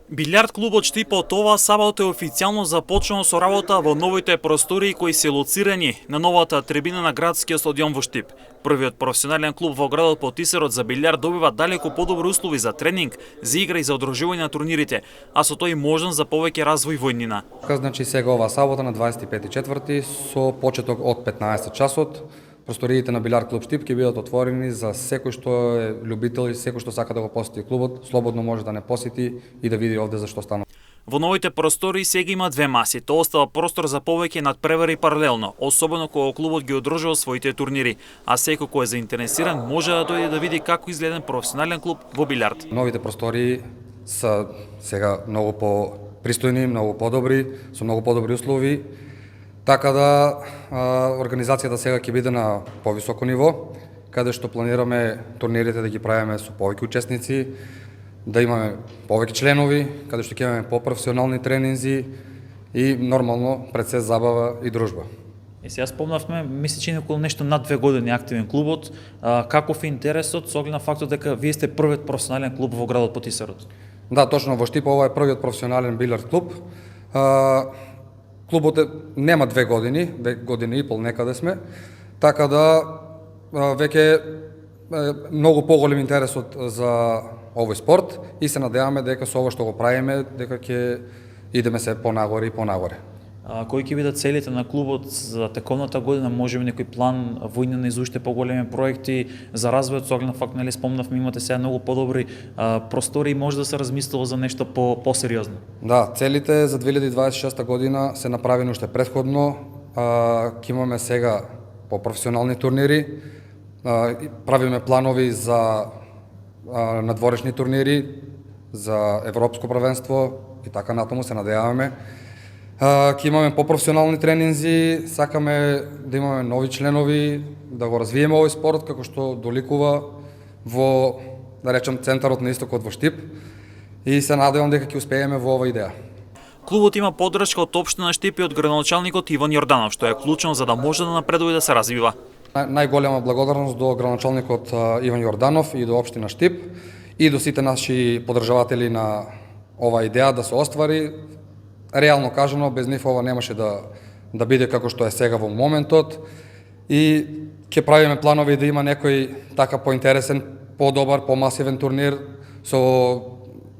Билјард клубот Штипот оваа сабота е официјално започнал со работа во новите простории кои се лоцирани на новата трибина на градскиот стадион во Штип. Првиот професионален клуб во градот Потисарот за билјард добива далеку подобри услови за тренинг, за игра и за одржување на турнирите, а со тој и можност за повеќе развој во иднина. Значи сега оваа сабота на 25.4 со почеток од 15 часот, просториите на Билјард клуб Штип ќе бидат отворени за секој што е љубител и секој што сака да го посети клубот, слободно може да не посети и да види овде за што станува. Во новите простори сега има две маси, тоа остава простор за повеќе надпревари паралелно, особено кога клубот ги одржува своите турнири, а секој кој е заинтересиран може да дојде да види како изгледа професионален клуб во билјард. Новите простори се сега многу попристојни, многу подобри, со многу подобри услови. Така да организацијата сега ќе биде на повисоко ниво, каде што планираме турнирите да ги правиме со повеќе учесници, да имаме повеќе членови, каде што ќе имаме попрофесионални тренинзи и нормално пред се забава и дружба. Сега спомнавме, мисли че околу нешто над 2 години активен клубот. Каков е интересот со оглед на фактот дека вие сте првиот професионален клуб во градот Потисарот? Да, точно во Штип ова е првиот професионален билјард клуб. Клубот нема 2 години, 2 години и пол некаде сме, така да веќе многу поголем интересот за овој спорт и се надеваме дека со ова што го правиме, дека ќе идеме се понагоре и понагоре. Кои ќе бидат целите на клубот за тековната година? Може би некој план во иднина за уште поголеми проекти за развојот со оглед на факт, нели спомнавме, имате сега многу подобри простори и може да се размислува за нешто посериозно. Да, целите за 2026 година се направени уште претходно. Ќе имаме сега по-професионални турнири, правиме планови за надворешни турнири, за европско првенство и така натаму се надеваме. Ќе имаме по-професионални тренинзи, сакаме да имаме нови членови, да го развиеме овој спорт како што доликува во, да речем, центарот на истокот во Штип и се надевам дека ќе успееме во оваа идеја. Клубот има поддршка од општина Штип и од градоначалникот Иван Јорданов, што е клучно за да може да напредува и да се развива. Најголема благодарност до градоначалникот Иван Јорданов и до општина Штип и до сите наши поддржаватели на оваа идеја да се оствари. Реално кажано, без нив ова немаше да биде како што е сега во моментот и ќе правиме планови да има некој така поинтересен, подобар, помасивен турнир со,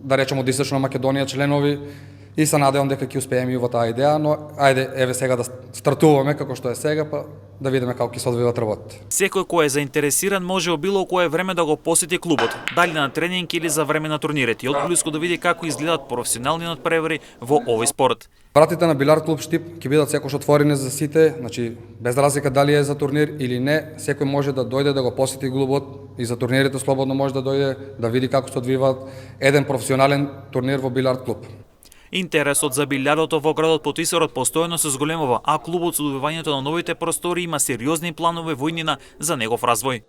да речеме, од Источна Македонија членови и се надевам дека ќе успееме и во таа идеја, но ајде еве сега да стартуваме како што е сега, па да видиме како ќе се одвиват работите. Секој кој е заинтересиран може во било кое време да го посети клубот, дали на тренинг или за време на турнирите, и одблиску да види како изгледаат професионални надпревари во овој спорт. Вратите на Билјард клуб Штип ќе бидат секош отворени за сите, значи без разлика дали е за турнир или не, секој може да дојде да го посети клубот и за турнирите слободно може да дојде да види како се одвиваат еден професионален турнир во Билјард клуб. Интересот за билјардот во градот Потисарот постојано се зголемува, а клубот со добивањето на новите простори има сериозни планови во иднина за негов развој.